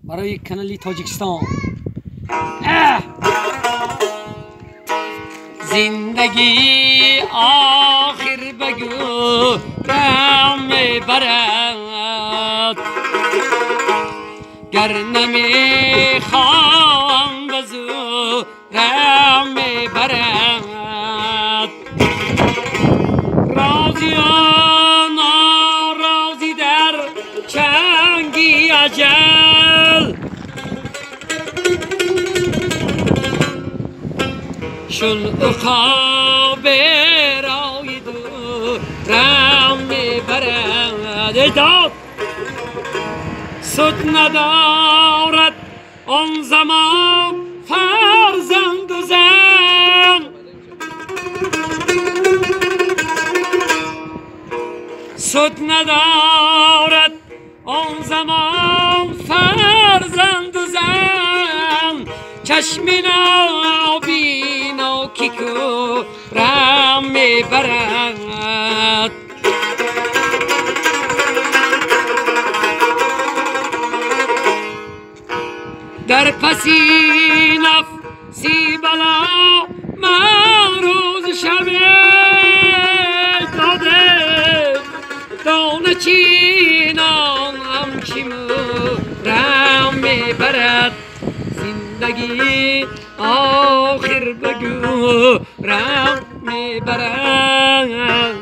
برای کانالی تاجیکستان. زندگی آخر بگو رم برد، گر نمیخوام بزو رم برد. رازی و نارازی در چنگی اجل، شل خواب رای دورم میبرد. اجداد سود ندارد آن زمان فرزند و زن، سود ندارد آن زمان فرزند و زن. چشم نابینا که کورم میبرد. در پسی نفسی بلا من روز شب داده، دانه چینانم چی مورم میبرد. زندگی آخر بگو رم میبرد.